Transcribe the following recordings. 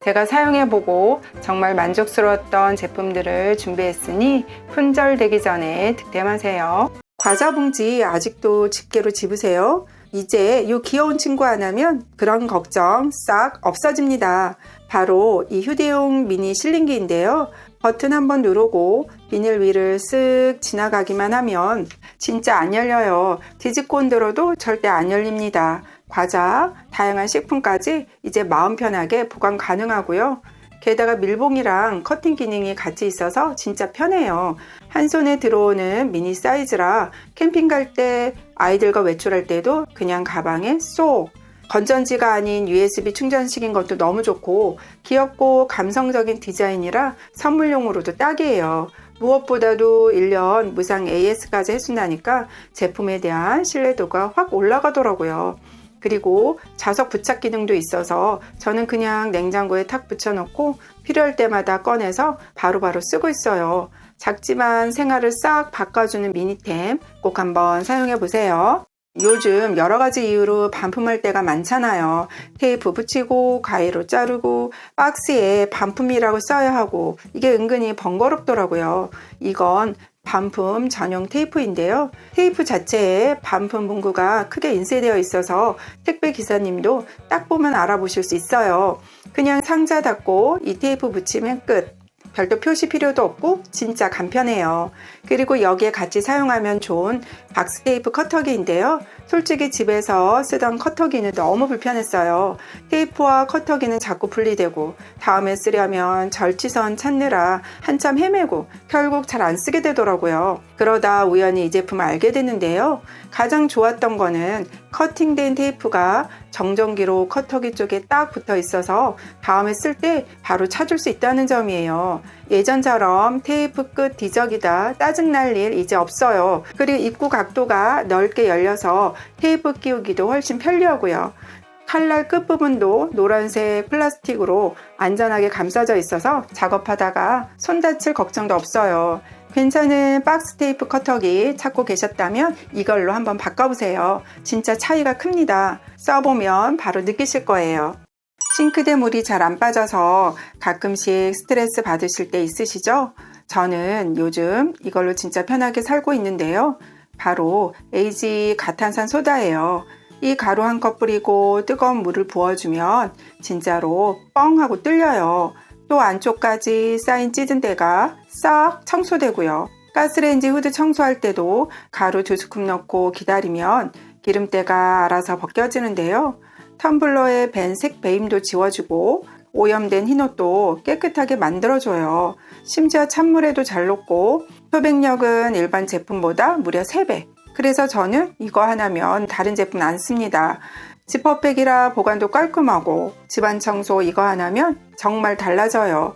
제가 사용해보고 정말 만족스러웠던 제품들을 준비했으니 품절되기 전에 득템하세요. 과자 봉지 아직도 집게로 집으세요? 이제 이 귀여운 친구 하나면 그런 걱정 싹 없어집니다. 바로 이 휴대용 미니 실링기인데요. 버튼 한번 누르고 비닐 위를 쓱 지나가기만 하면 진짜 안 열려요. 뒤집고 흔들어도 절대 안 열립니다. 과자, 다양한 식품까지 이제 마음 편하게 보관 가능하고요. 게다가 밀봉이랑 커팅 기능이 같이 있어서 진짜 편해요. 한 손에 들어오는 미니 사이즈라 캠핑 갈 때 아이들과 외출할 때도 그냥 가방에 쏙. 건전지가 아닌 USB 충전식인 것도 너무 좋고 귀엽고 감성적인 디자인이라 선물용으로도 딱이에요. 무엇보다도 1년 무상 AS까지 해준다니까 제품에 대한 신뢰도가 확 올라가더라고요. 그리고 자석 부착 기능도 있어서 저는 그냥 냉장고에 탁 붙여놓고 필요할 때마다 꺼내서 바로바로 쓰고 있어요. 작지만 생활을 싹 바꿔주는 미니템 꼭 한번 사용해보세요. 요즘 여러가지 이유로 반품할 때가 많잖아요. 테이프 붙이고 가위로 자르고 박스에 반품이라고 써야 하고 이게 은근히 번거롭더라고요. 이건 반품 전용 테이프인데요. 테이프 자체에 반품 문구가 크게 인쇄되어 있어서 택배 기사님도 딱 보면 알아보실 수 있어요. 그냥 상자 닫고 이 테이프 붙이면 끝. 별도 표시 필요도 없고 진짜 간편해요. 그리고 여기에 같이 사용하면 좋은 박스 테이프 커터기인데요. 솔직히 집에서 쓰던 커터기는 너무 불편했어요. 테이프와 커터기는 자꾸 분리되고 다음에 쓰려면 절취선 찾느라 한참 헤매고 결국 잘 안 쓰게 되더라고요. 그러다 우연히 이 제품을 알게 됐는데요. 가장 좋았던 거는 커팅된 테이프가 정전기로 커터기 쪽에 딱 붙어 있어서 다음에 쓸 때 바로 찾을 수 있다는 점이에요. 예전처럼 테이프 끝 뒤적이다 짜증날 일 이제 없어요. 그리고 입구 각도가 넓게 열려서 테이프 끼우기도 훨씬 편리하고요. 칼날 끝부분도 노란색 플라스틱으로 안전하게 감싸져 있어서 작업하다가 손 다칠 걱정도 없어요. 괜찮은 박스 테이프 커터기 찾고 계셨다면 이걸로 한번 바꿔보세요. 진짜 차이가 큽니다. 써보면 바로 느끼실 거예요. 싱크대 물이 잘 안 빠져서 가끔씩 스트레스 받으실 때 있으시죠? 저는 요즘 이걸로 진짜 편하게 살고 있는데요. 바로 에이지 가탄산 소다예요. 이 가루 한 컵 뿌리고 뜨거운 물을 부어주면 진짜로 뻥 하고 뚫려요. 또 안쪽까지 쌓인 찌든 데가 싹 청소되고요. 가스레인지 후드 청소할 때도 가루 2스쿱 넣고 기다리면 기름때가 알아서 벗겨지는데요. 텀블러에 밴 색 배임도 지워주고 오염된 흰옷도 깨끗하게 만들어줘요. 심지어 찬물에도 잘 녹고 표백력은 일반 제품보다 무려 3배. 그래서 저는 이거 하나면 다른 제품 안 씁니다. 지퍼백이라 보관도 깔끔하고 집안 청소 이거 하나면 정말 달라져요.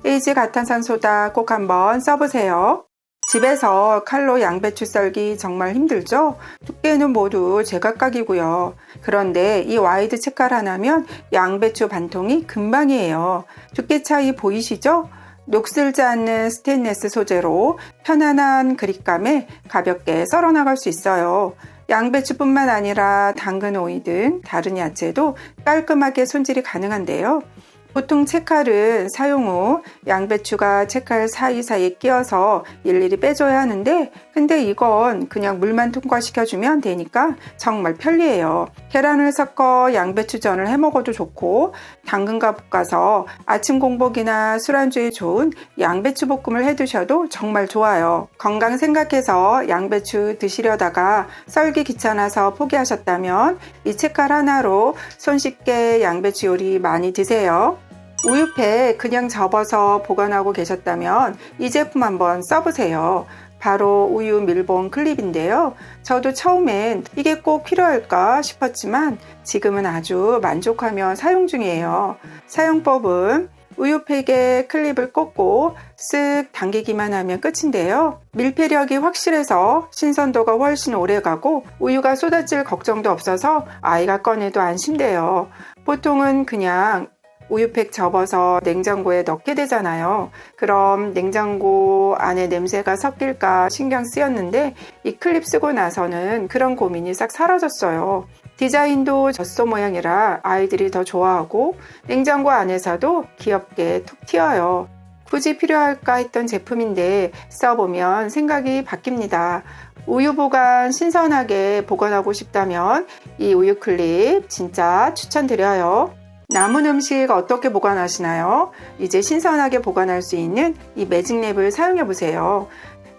에이지 가탄산 소다 꼭 한번 써보세요. 집에서 칼로 양배추 썰기 정말 힘들죠? 두께는 모두 제각각이고요. 그런데 이 와이드 채칼 하나면 양배추 반통이 금방이에요. 두께 차이 보이시죠? 녹슬지 않는 스테인리스 소재로 편안한 그립감에 가볍게 썰어 나갈 수 있어요. 양배추뿐만 아니라 당근, 오이 등 다른 야채도 깔끔하게 손질이 가능한데요. 보통 채칼은 사용 후 양배추가 채칼 사이사이에 끼어서 일일이 빼줘야 하는데 근데 이건 그냥 물만 통과시켜주면 되니까 정말 편리해요. 계란을 섞어 양배추전을 해먹어도 좋고 당근과 볶아서 아침 공복이나 술안주에 좋은 양배추 볶음을 해두셔도 정말 좋아요. 건강 생각해서 양배추 드시려다가 썰기 귀찮아서 포기하셨다면 이 채칼 하나로 손쉽게 양배추 요리 많이 드세요. 우유팩 그냥 접어서 보관하고 계셨다면 이 제품 한번 써보세요. 바로 우유 밀봉 클립인데요. 저도 처음엔 이게 꼭 필요할까 싶었지만 지금은 아주 만족하며 사용 중이에요. 사용법은 우유팩에 클립을 꽂고 쓱 당기기만 하면 끝인데요. 밀폐력이 확실해서 신선도가 훨씬 오래가고 우유가 쏟아질 걱정도 없어서 아이가 꺼내도 안심돼요. 보통은 그냥 우유팩 접어서 냉장고에 넣게 되잖아요. 그럼 냉장고 안에 냄새가 섞일까 신경 쓰였는데 이 클립 쓰고 나서는 그런 고민이 싹 사라졌어요. 디자인도 젖소 모양이라 아이들이 더 좋아하고 냉장고 안에서도 귀엽게 톡 튀어요. 굳이 필요할까 했던 제품인데 써보면 생각이 바뀝니다. 우유 보관 신선하게 보관하고 싶다면 이 우유 클립 진짜 추천드려요. 남은 음식 어떻게 보관하시나요? 이제 신선하게 보관할 수 있는 이 매직랩을 사용해 보세요.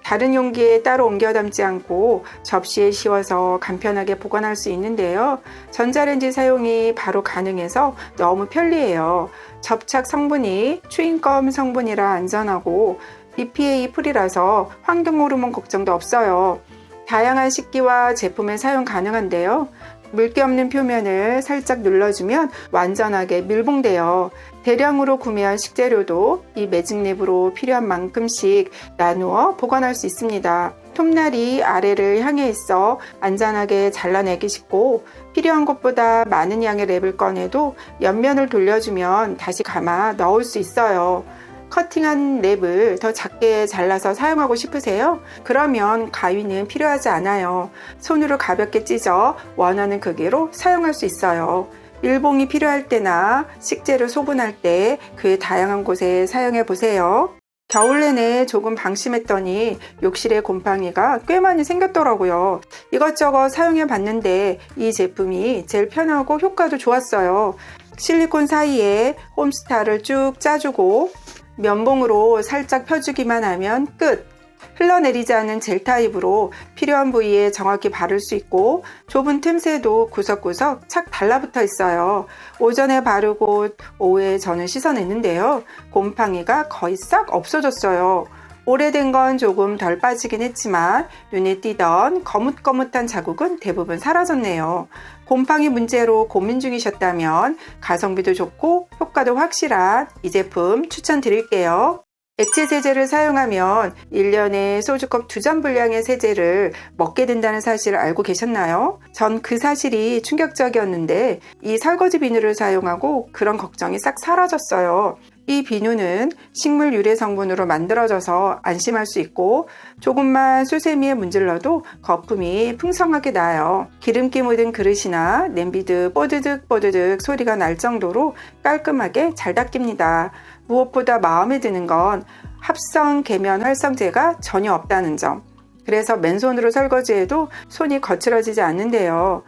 다른 용기에 따로 옮겨 담지 않고 접시에 씌워서 간편하게 보관할 수 있는데요. 전자레인지 사용이 바로 가능해서 너무 편리해요. 접착 성분이 추인검 성분이라 안전하고 BPA 프리라서 환경 호르몬 걱정도 없어요. 다양한 식기와 제품에 사용 가능한데요. 물기 없는 표면을 살짝 눌러주면 완전하게 밀봉돼요. 대량으로 구매한 식재료도 이 매직랩으로 필요한 만큼씩 나누어 보관할 수 있습니다. 톱날이 아래를 향해 있어 안전하게 잘라내기 쉽고 필요한 것보다 많은 양의 랩을 꺼내도 옆면을 돌려주면 다시 감아 넣을 수 있어요. 커팅한 랩을 더 작게 잘라서 사용하고 싶으세요? 그러면 가위는 필요하지 않아요. 손으로 가볍게 찢어 원하는 크기로 사용할 수 있어요. 밀봉이 필요할 때나 식재료 소분할 때 그 다양한 곳에 사용해 보세요. 겨울 내내 조금 방심했더니 욕실에 곰팡이가 꽤 많이 생겼더라고요. 이것저것 사용해 봤는데 이 제품이 제일 편하고 효과도 좋았어요. 실리콘 사이에 홈스타를 쭉 짜주고 면봉으로 살짝 펴주기만 하면 끝! 흘러내리지 않는 젤 타입으로 필요한 부위에 정확히 바를 수 있고 좁은 틈새도 구석구석 착 달라붙어 있어요. 오전에 바르고 오후에 저는 씻어냈는데요. 곰팡이가 거의 싹 없어졌어요. 오래된 건 조금 덜 빠지긴 했지만 눈에 띄던 거뭇거뭇한 자국은 대부분 사라졌네요. 곰팡이 문제로 고민 중이셨다면 가성비도 좋고 효과도 확실한 이 제품 추천드릴게요. 액체 세제를 사용하면 1년에 소주컵 2잔 분량의 세제를 먹게 된다는 사실을 알고 계셨나요? 전 그 사실이 충격적이었는데 이 설거지 비누를 사용하고 그런 걱정이 싹 사라졌어요. 이 비누는 식물 유래 성분으로 만들어져서 안심할 수 있고 조금만 수세미에 문질러도 거품이 풍성하게 나요. 기름기 묻은 그릇이나 냄비도 뽀드득 뽀드득 소리가 날 정도로 깔끔하게 잘 닦입니다. 무엇보다 마음에 드는 건 합성 계면 활성제가 전혀 없다는 점. 그래서 맨손으로 설거지해도 손이 거칠어지지 않는데요.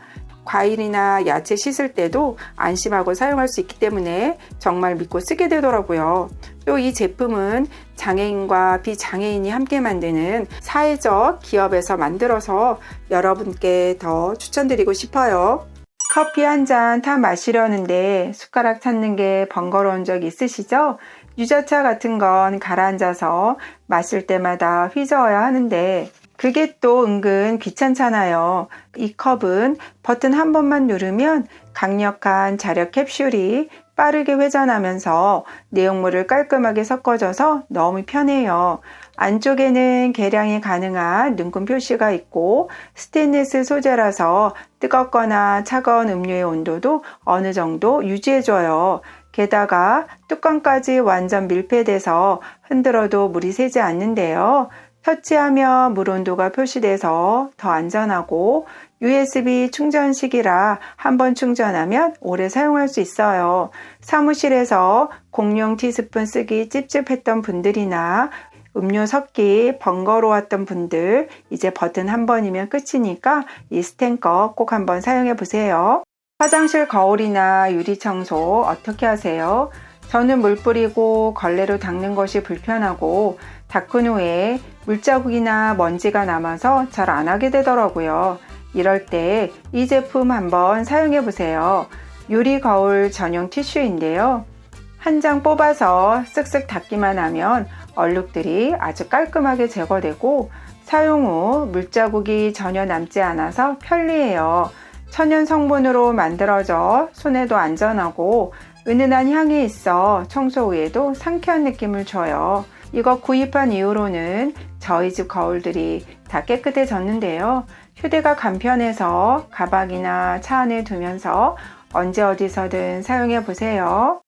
과일이나 야채 씻을 때도 안심하고 사용할 수 있기 때문에 정말 믿고 쓰게 되더라고요. 또 이 제품은 장애인과 비장애인이 함께 만드는 사회적 기업에서 만들어서 여러분께 더 추천드리고 싶어요. 커피 한 잔 타 마시려는데 숟가락 찾는 게 번거로운 적 있으시죠? 유자차 같은 건 가라앉아서 마실 때마다 휘저어야 하는데 그게 또 은근 귀찮잖아요. 이 컵은 버튼 한 번만 누르면 강력한 자력 캡슐이 빠르게 회전하면서 내용물을 깔끔하게 섞어줘서 너무 편해요. 안쪽에는 계량이 가능한 눈금 표시가 있고 스테인리스 소재라서 뜨겁거나 차가운 음료의 온도도 어느 정도 유지해줘요. 게다가 뚜껑까지 완전 밀폐돼서 흔들어도 물이 새지 않는데요. 터치하면 물 온도가 표시돼서 더 안전하고 USB 충전식이라 한번 충전하면 오래 사용할 수 있어요. 사무실에서 공용 티스푼 쓰기 찝찝했던 분들이나 음료 섞기 번거로웠던 분들 이제 버튼 한 번이면 끝이니까 이 스텐거 꼭 한번 사용해 보세요. 화장실 거울이나 유리 청소 어떻게 하세요? 저는 물 뿌리고 걸레로 닦는 것이 불편하고 닦은 후에 물자국이나 먼지가 남아서 잘 안 하게 되더라고요. 이럴 때 이 제품 한번 사용해 보세요. 유리 거울 전용 티슈인데요. 한 장 뽑아서 쓱쓱 닦기만 하면 얼룩들이 아주 깔끔하게 제거되고 사용 후 물자국이 전혀 남지 않아서 편리해요. 천연 성분으로 만들어져 손에도 안전하고 은은한 향이 있어 청소 후에도 상쾌한 느낌을 줘요. 이거 구입한 이후로는 저희 집 거울들이 다 깨끗해졌는데요. 휴대가 간편해서 가방이나 차 안에 두면서 언제 어디서든 사용해 보세요.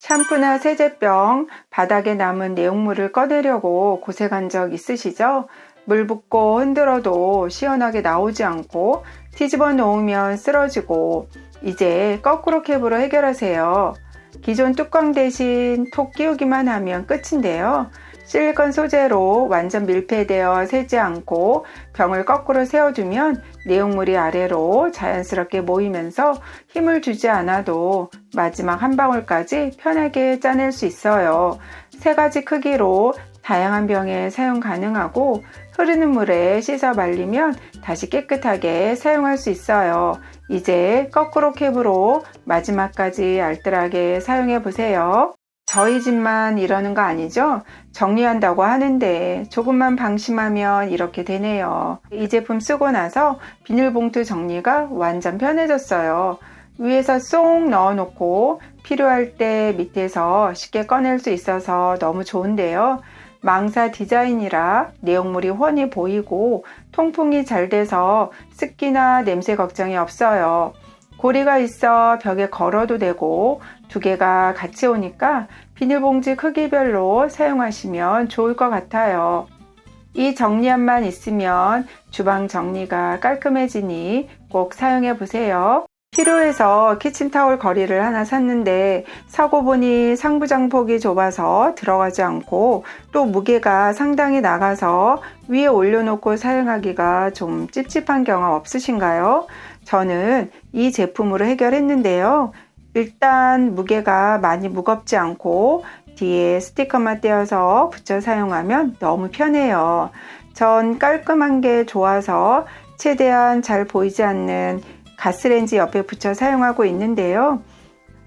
샴푸나 세제병 바닥에 남은 내용물을 꺼내려고 고생한 적 있으시죠? 물 붓고 흔들어도 시원하게 나오지 않고 뒤집어 놓으면 쓰러지고 이제 거꾸로 캡으로 해결하세요. 기존 뚜껑 대신 톡 끼우기만 하면 끝인데요. 실리콘 소재로 완전 밀폐되어 새지 않고 병을 거꾸로 세워두면 내용물이 아래로 자연스럽게 모이면서 힘을 주지 않아도 마지막 한 방울까지 편하게 짜낼 수 있어요. 3가지 크기로 다양한 병에 사용 가능하고 흐르는 물에 씻어 말리면 다시 깨끗하게 사용할 수 있어요. 이제 거꾸로 캡으로 마지막까지 알뜰하게 사용해 보세요. 저희 집만 이러는 거 아니죠? 정리한다고 하는데 조금만 방심하면 이렇게 되네요. 이 제품 쓰고 나서 비닐봉투 정리가 완전 편해졌어요. 위에서 쏙 넣어놓고 필요할 때 밑에서 쉽게 꺼낼 수 있어서 너무 좋은데요. 망사 디자인이라 내용물이 훤히 보이고 통풍이 잘 돼서 습기나 냄새 걱정이 없어요. 고리가 있어 벽에 걸어도 되고 2개가 같이 오니까 비닐봉지 크기별로 사용하시면 좋을 것 같아요. 이 정리함만 있으면 주방 정리가 깔끔해지니 꼭 사용해 보세요. 필요해서 키친타올 거리를 하나 샀는데 사고 보니 상부장 폭이 좁아서 들어가지 않고 또 무게가 상당히 나가서 위에 올려놓고 사용하기가 좀 찝찝한 경험 없으신가요? 저는 이 제품으로 해결했는데요. 일단 무게가 많이 무겁지 않고 뒤에 스티커만 떼어서 붙여 사용하면 너무 편해요. 전 깔끔한 게 좋아서 최대한 잘 보이지 않는 가스레인지 옆에 붙여 사용하고 있는데요.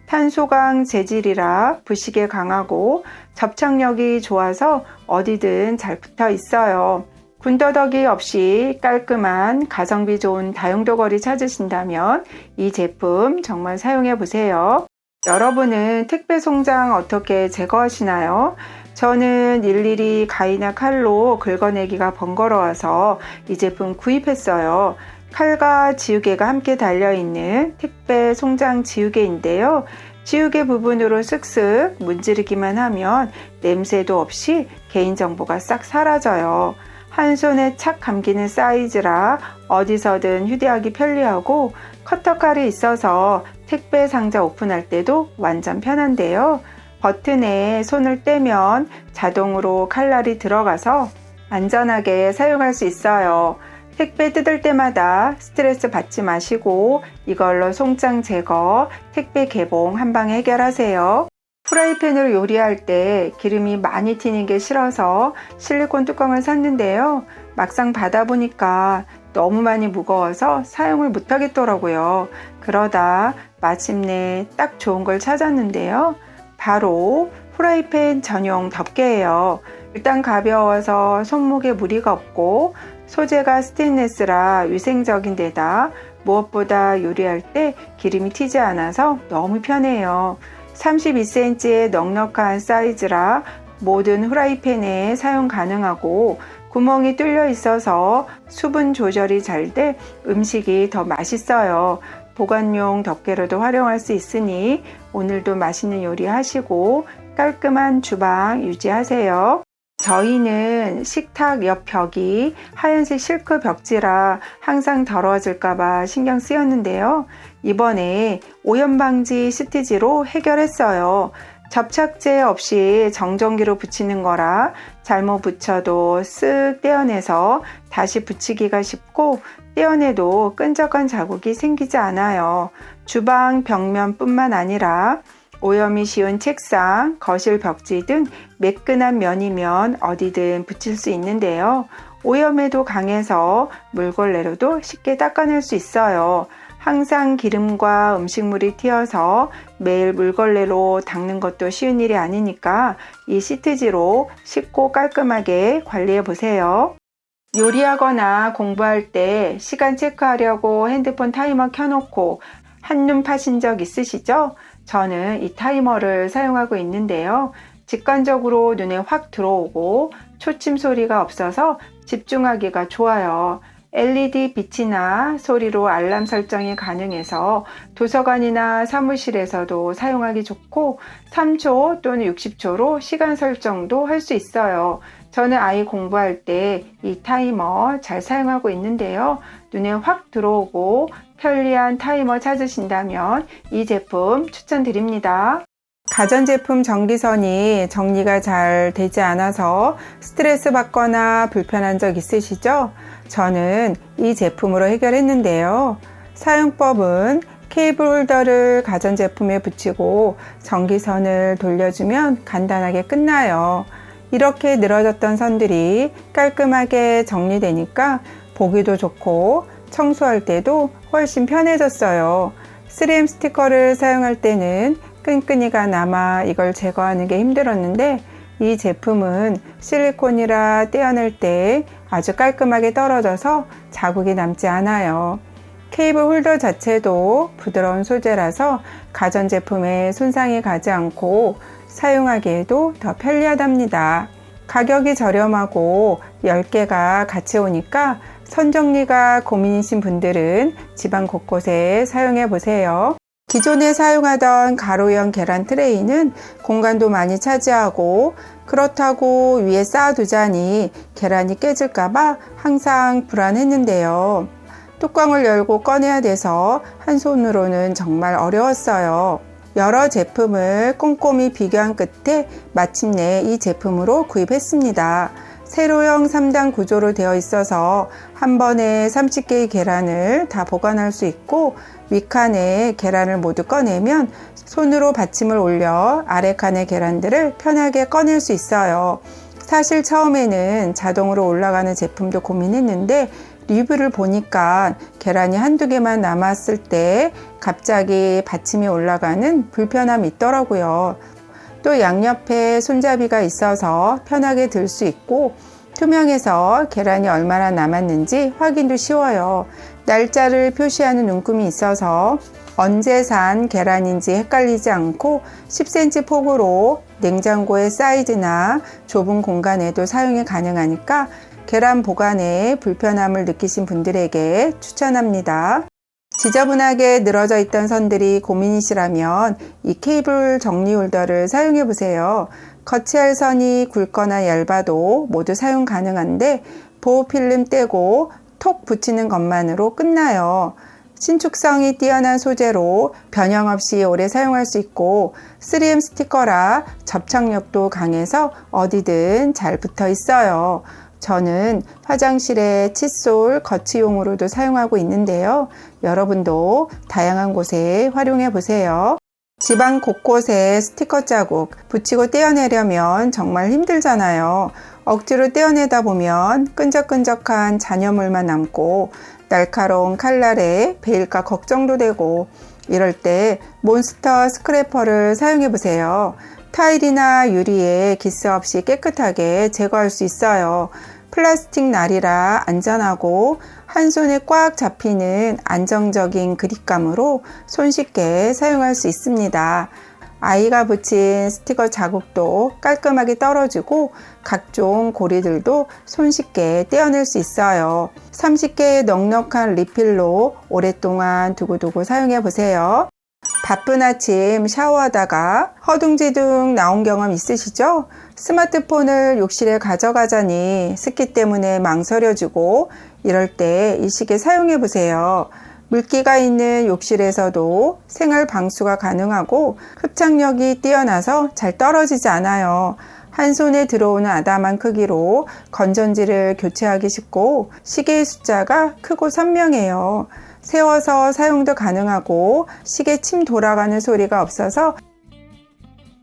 탄소강 재질이라 부식에 강하고 접착력이 좋아서 어디든 잘 붙어 있어요. 군더더기 없이 깔끔한 가성비 좋은 다용도 거리 찾으신다면 이 제품 정말 사용해 보세요. 여러분은 택배 송장 어떻게 제거하시나요? 저는 일일이 가위나 칼로 긁어내기가 번거로워서 이 제품 구입했어요. 칼과 지우개가 함께 달려있는 택배 송장 지우개인데요. 지우개 부분으로 쓱쓱 문지르기만 하면 냄새도 없이 개인정보가 싹 사라져요. 한 손에 착 감기는 사이즈라 어디서든 휴대하기 편리하고 커터칼이 있어서 택배 상자 오픈할 때도 완전 편한데요. 버튼에 손을 떼면 자동으로 칼날이 들어가서 안전하게 사용할 수 있어요. 택배 뜯을 때마다 스트레스 받지 마시고 이걸로 송장 제거, 택배 개봉 한 방에 해결하세요. 프라이팬으로 요리할 때 기름이 많이 튀는 게 싫어서 실리콘 뚜껑을 샀는데요. 막상 받아보니까 너무 많이 무거워서 사용을 못하겠더라고요. 그러다 마침내 딱 좋은 걸 찾았는데요. 바로 프라이팬 전용 덮개예요. 일단 가벼워서 손목에 무리가 없고 소재가 스테인레스라 위생적인 데다 무엇보다 요리할 때 기름이 튀지 않아서 너무 편해요. 32cm의 넉넉한 사이즈라 모든 프라이팬에 사용 가능하고 구멍이 뚫려 있어서 수분 조절이 잘 돼 음식이 더 맛있어요. 보관용 덮개로도 활용할 수 있으니 오늘도 맛있는 요리 하시고 깔끔한 주방 유지하세요. 저희는 식탁 옆 벽이 하얀색 실크 벽지라 항상 더러워질까봐 신경 쓰였는데요. 이번에 오염 방지 스티지로 해결했어요. 접착제 없이 정전기로 붙이는 거라 잘못 붙여도 쓱 떼어내서 다시 붙이기가 쉽고 떼어내도 끈적한 자국이 생기지 않아요. 주방 벽면뿐만 아니라 오염이 쉬운 책상, 거실 벽지 등 매끈한 면이면 어디든 붙일 수 있는데요. 오염에도 강해서 물걸레로도 쉽게 닦아낼 수 있어요. 항상 기름과 음식물이 튀어서 매일 물걸레로 닦는 것도 쉬운 일이 아니니까 이 시트지로 쉽고 깔끔하게 관리해 보세요. 요리하거나 공부할 때 시간 체크하려고 핸드폰 타이머 켜놓고 한눈 파신 적 있으시죠? 저는 이 타이머를 사용하고 있는데요. 직관적으로 눈에 확 들어오고 초침 소리가 없어서 집중하기가 좋아요. LED 빛이나 소리로 알람 설정이 가능해서 도서관이나 사무실에서도 사용하기 좋고 3초 또는 60초로 시간 설정도 할 수 있어요. 저는 아이 공부할 때 이 타이머 잘 사용하고 있는데요. 눈에 확 들어오고 편리한 타이머 찾으신다면 이 제품 추천드립니다. 가전제품 전기선이 정리가 잘 되지 않아서 스트레스 받거나 불편한 적 있으시죠? 저는 이 제품으로 해결했는데요. 사용법은 케이블 홀더를 가전제품에 붙이고 전기선을 돌려주면 간단하게 끝나요. 이렇게 늘어졌던 선들이 깔끔하게 정리되니까 보기도 좋고 청소할 때도 훨씬 편해졌어요. 3M 스티커를 사용할 때는 끈끈이가 남아 이걸 제거하는 게 힘들었는데 이 제품은 실리콘이라 떼어낼 때 아주 깔끔하게 떨어져서 자국이 남지 않아요. 케이블 홀더 자체도 부드러운 소재라서 가전제품에 손상이 가지 않고 사용하기에도 더 편리하답니다. 가격이 저렴하고 10개가 같이 오니까 선 정리가 고민이신 분들은 집안 곳곳에 사용해 보세요. 기존에 사용하던 가로형 계란 트레이는 공간도 많이 차지하고 그렇다고 위에 쌓아두자니 계란이 깨질까봐 항상 불안했는데요. 뚜껑을 열고 꺼내야 돼서 한 손으로는 정말 어려웠어요. 여러 제품을 꼼꼼히 비교한 끝에 마침내 이 제품으로 구입했습니다. 세로형 3단 구조로 되어 있어서 한 번에 30개의 계란을 다 보관할 수 있고 윗칸에 계란을 모두 꺼내면 손으로 받침을 올려 아래칸의 계란들을 편하게 꺼낼 수 있어요. 사실 처음에는 자동으로 올라가는 제품도 고민했는데 리뷰를 보니까 계란이 한두 개만 남았을 때 갑자기 받침이 올라가는 불편함이 있더라고요. 또 양옆에 손잡이가 있어서 편하게 들 수 있고 투명해서 계란이 얼마나 남았는지 확인도 쉬워요. 날짜를 표시하는 눈금이 있어서 언제 산 계란인지 헷갈리지 않고 10cm 폭으로 냉장고의 사이즈나 좁은 공간에도 사용이 가능하니까 계란 보관에 불편함을 느끼신 분들에게 추천합니다. 지저분하게 늘어져 있던 선들이 고민이시라면 이 케이블 정리 홀더를 사용해 보세요. 거치할 선이 굵거나 얇아도 모두 사용 가능한데 보호 필름 떼고 톡 붙이는 것만으로 끝나요. 신축성이 뛰어난 소재로 변형 없이 오래 사용할 수 있고 3M 스티커라 접착력도 강해서 어디든 잘 붙어 있어요. 저는 화장실에 칫솔 거치용으로도 사용하고 있는데요. 여러분도 다양한 곳에 활용해 보세요. 집안 곳곳에 스티커 자국 붙이고 떼어내려면 정말 힘들잖아요. 억지로 떼어내다 보면 끈적끈적한 잔여물만 남고 날카로운 칼날에 베일까 걱정도 되고 이럴 때 몬스터 스크래퍼를 사용해 보세요. 타일이나 유리에 기스 없이 깨끗하게 제거할 수 있어요. 플라스틱 날이라 안전하고 한 손에 꽉 잡히는 안정적인 그립감으로 손쉽게 사용할 수 있습니다. 아이가 붙인 스티커 자국도 깔끔하게 떨어지고 각종 고리들도 손쉽게 떼어낼 수 있어요. 30개의 넉넉한 리필로 오랫동안 두고두고 사용해 보세요. 바쁜 아침 샤워하다가 허둥지둥 나온 경험 있으시죠? 스마트폰을 욕실에 가져가자니 습기 때문에 망설여지고 이럴 때 이 시계 사용해 보세요. 물기가 있는 욕실에서도 생활 방수가 가능하고 흡착력이 뛰어나서 잘 떨어지지 않아요. 한 손에 들어오는 아담한 크기로 건전지를 교체하기 쉽고 시계의 숫자가 크고 선명해요. 세워서 사용도 가능하고 시계 침 돌아가는 소리가 없어서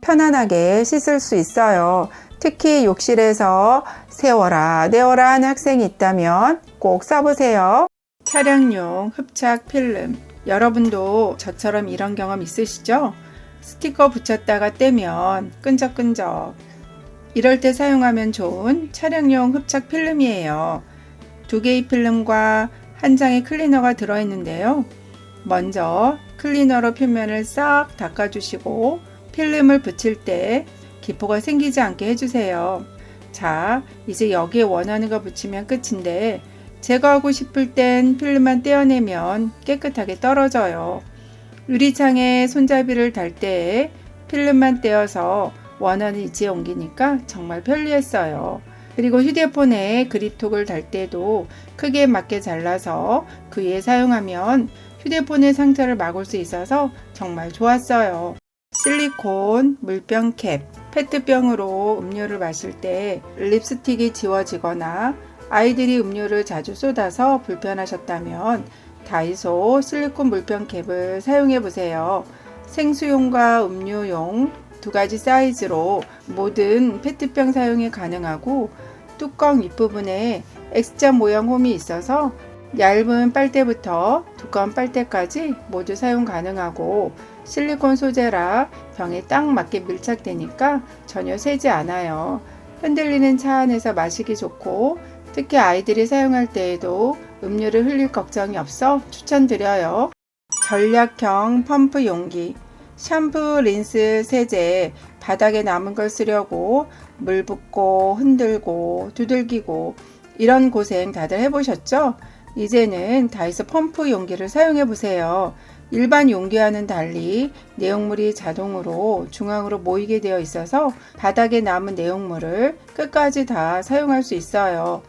편안하게 씻을 수 있어요. 특히 욕실에서 세워라 내워라 하는 학생이 있다면 꼭 써보세요. 차량용 흡착 필름, 여러분도 저처럼 이런 경험 있으시죠? 스티커 붙였다가 떼면 끈적끈적, 이럴 때 사용하면 좋은 차량용 흡착 필름이에요. 2개의 필름과 한 장의 클리너가 들어있는데요. 먼저 클리너로 표면을 싹 닦아주시고 필름을 붙일 때 기포가 생기지 않게 해주세요. 자, 이제 여기에 원하는 거 붙이면 끝인데 제거하고 싶을 땐 필름만 떼어내면 깨끗하게 떨어져요. 유리창에 손잡이를 달 때에 필름만 떼어서 원하는 위치에 옮기니까 정말 편리했어요. 그리고 휴대폰에 그립톡을 달 때도 크기에 맞게 잘라서 그 위에 사용하면 휴대폰의 상처를 막을 수 있어서 정말 좋았어요. 실리콘 물병 캡, 페트병으로 음료를 마실 때 립스틱이 지워지거나 아이들이 음료를 자주 쏟아서 불편하셨다면 다이소 실리콘 물병 캡을 사용해 보세요. 생수용과 음료용 두 가지 사이즈로 모든 페트병 사용이 가능하고 뚜껑 윗부분에 X자 모양 홈이 있어서 얇은 빨대부터 두꺼운 빨대까지 모두 사용 가능하고 실리콘 소재라 병에 딱 맞게 밀착되니까 전혀 새지 않아요. 흔들리는 차 안에서 마시기 좋고 특히 아이들이 사용할 때에도 음료를 흘릴 걱정이 없어 추천드려요. 전략형 펌프 용기, 샴푸, 린스, 세제, 바닥에 남은 걸 쓰려고 물 붓고 흔들고 두들기고 이런 고생 다들 해보셨죠? 이제는 다이소 펌프 용기를 사용해 보세요. 일반 용기와는 달리 내용물이 자동으로 중앙으로 모이게 되어 있어서 바닥에 남은 내용물을 끝까지 다 사용할 수 있어요.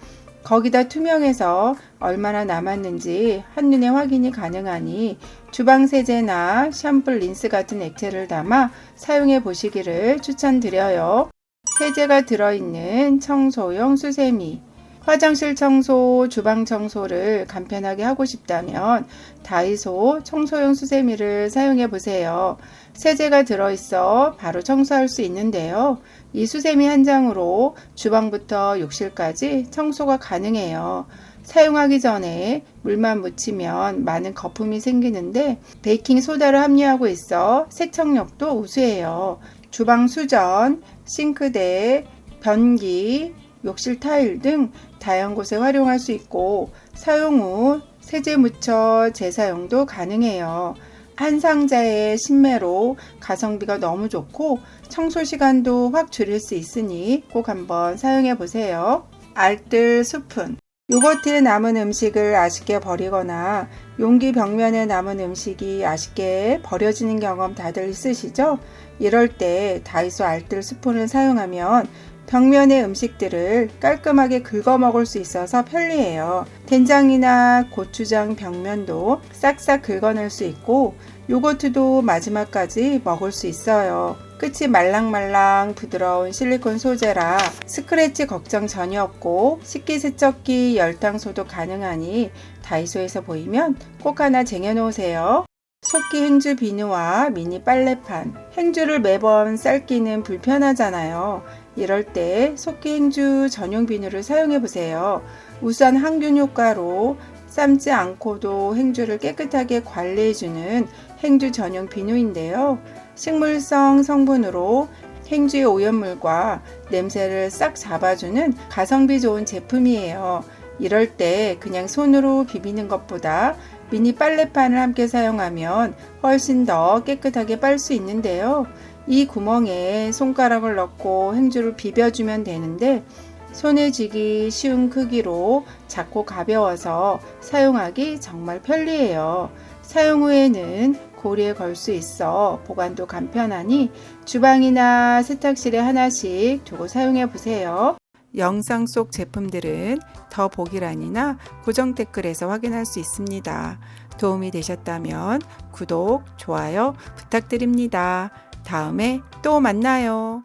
거기다 투명해서 얼마나 남았는지 한눈에 확인이 가능하니 주방 세제나 샴푸, 린스 같은 액체를 담아 사용해 보시기를 추천드려요. 세제가 들어있는 청소용 수세미, 화장실 청소, 주방 청소를 간편하게 하고 싶다면 다이소 청소용 수세미를 사용해 보세요. 세제가 들어있어 바로 청소할 수 있는데요. 이 수세미 한 장으로 주방부터 욕실까지 청소가 가능해요. 사용하기 전에 물만 묻히면 많은 거품이 생기는데 베이킹 소다를 함유하고 있어 세척력도 우수해요. 주방 수전, 싱크대, 변기, 욕실 타일 등 다양한 곳에 활용할 수 있고 사용 후 세제 묻혀 재사용도 가능해요. 한 상자의 신매로 가성비가 너무 좋고 청소 시간도 확 줄일 수 있으니 꼭 한번 사용해 보세요. 알뜰 스푼, 요거트에 남은 음식을 아쉽게 버리거나 용기 벽면에 남은 음식이 아쉽게 버려지는 경험 다들 있으시죠? 이럴 때 다이소 알뜰 스푼을 사용하면 벽면의 음식들을 깔끔하게 긁어 먹을 수 있어서 편리해요. 된장이나 고추장 벽면도 싹싹 긁어낼 수 있고 요거트도 마지막까지 먹을 수 있어요. 끝이 말랑말랑 부드러운 실리콘 소재라 스크래치 걱정 전혀 없고 식기세척기 열탕소도 가능하니 다이소에서 보이면 꼭 하나 쟁여놓으세요. 속기 행주 비누와 미니 빨래판, 행주를 매번 삶기는 불편하잖아요. 이럴 때 속기 행주 전용 비누를 사용해 보세요. 우선 항균 효과로 삶지 않고도 행주를 깨끗하게 관리해주는 행주 전용 비누인데요. 식물성 성분으로 행주의 오염물과 냄새를 싹 잡아주는 가성비 좋은 제품이에요. 이럴 때 그냥 손으로 비비는 것보다 미니 빨래판을 함께 사용하면 훨씬 더 깨끗하게 빨 수 있는데요. 이 구멍에 손가락을 넣고 행주를 비벼주면 되는데 손에 쥐기 쉬운 크기로 작고 가벼워서 사용하기 정말 편리해요. 사용 후에는 고리에 걸 수 있어 보관도 간편하니 주방이나 세탁실에 하나씩 두고 사용해 보세요. 영상 속 제품들은 더보기란이나 고정 댓글에서 확인할 수 있습니다. 도움이 되셨다면 구독, 좋아요 부탁드립니다. 다음에 또 만나요.